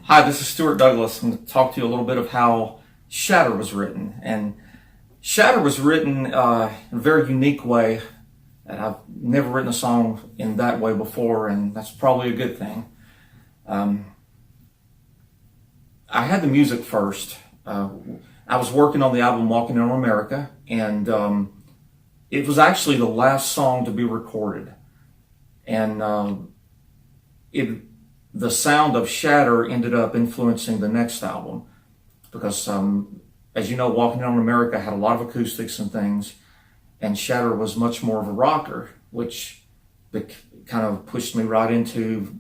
Hi, this is Stuart Douglas. I'm going to talk to you a little bit of how Shatter was written. And Shatter was written in a very unique way. And I've never written a song in that way before, and that's probably a good thing. I had the music first. I was working on the album Walking in America, and it was actually the last song to be recorded. And the sound of Shatter ended up influencing the next album because, as you know, Walking in America had a lot of acoustics and things, and Shatter was much more of a rocker, which kind of pushed me right into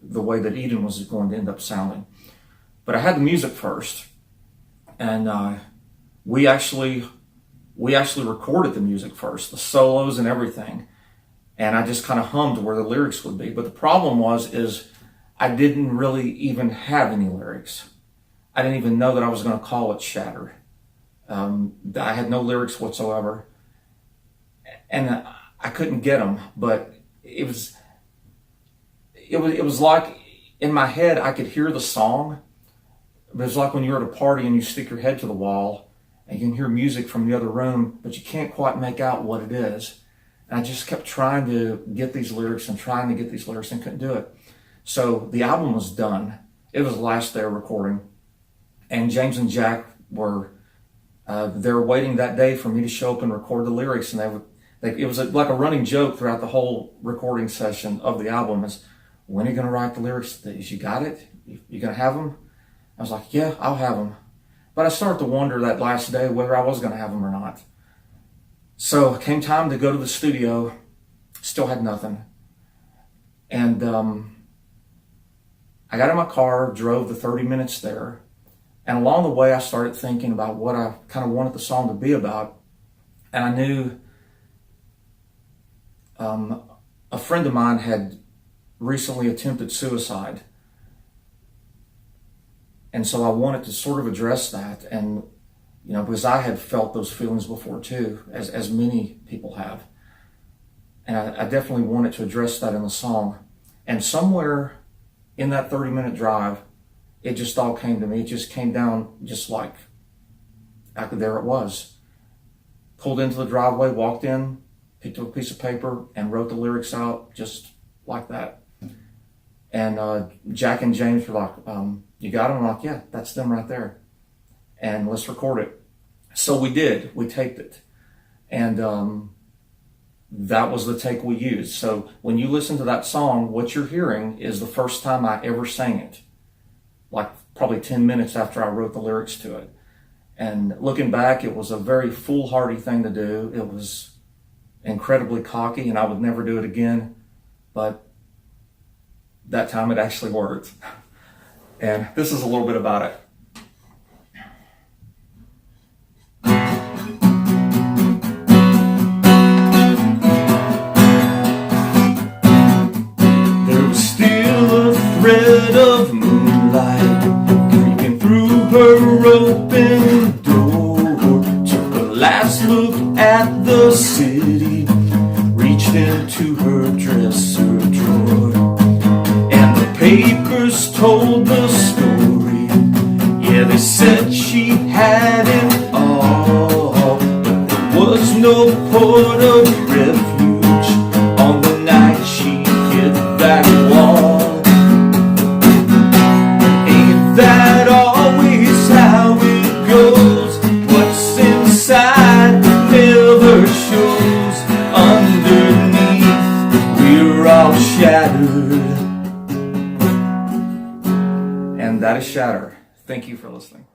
the way that Eden was going to end up sounding. But I had the music first, and we actually recorded the music first, the solos and everything, and I just kind of hummed where the lyrics would be. But the problem is I didn't really even have any lyrics. I didn't even know that I was going to call it Shatter. I had no lyrics whatsoever, and I couldn't get them. But it was like in my head I could hear the song. But it's like when you're at a party and you stick your head to the wall and you can hear music from the other room, but you can't quite make out what it is. And I just kept trying to get these lyrics and couldn't do it. So the album was done. It was the last day of recording. And James and Jack were waiting that day for me to show up and record the lyrics. And it was like a running joke throughout the whole recording session of the album is, when are you going to write the lyrics to these? You got it? You going to have them? I was like, yeah, I'll have them. But I started to wonder that last day whether I was going to have them or not. So it came time to go to the studio. Still had nothing. And I got in my car, drove the 30 minutes there. And along the way, I started thinking about what I kind of wanted the song to be about. And I knew a friend of mine had recently attempted suicide. And so I wanted to sort of address that, and because I had felt those feelings before too, as many people have. And I definitely wanted to address that in the song. And somewhere in that 30-minute drive, it just all came to me. It just came down just like there it was. Pulled into the driveway, walked in, picked up a piece of paper, and wrote the lyrics out just like that. And Jack and James were like, you got them? I'm like, yeah, that's them right there. And let's record it. So we did. We taped it. And that was the take we used. So when you listen to that song, what you're hearing is the first time I ever sang it. Like probably 10 minutes after I wrote the lyrics to it. And looking back, it was a very foolhardy thing to do. It was incredibly cocky, and I would never do it again. But that time it actually worked. And this is a little bit about it. There was still a thread of moonlight creeping through her open door. Took a last look at the city, reached into her dresser drawer. Papers told the story. Yeah, they said she had it all, but there was no port of refuge on the night she hit that wall. Ain't that always how it goes? What's inside never shows. Underneath, we're all shattered. And that is Shatter. Thank you for listening.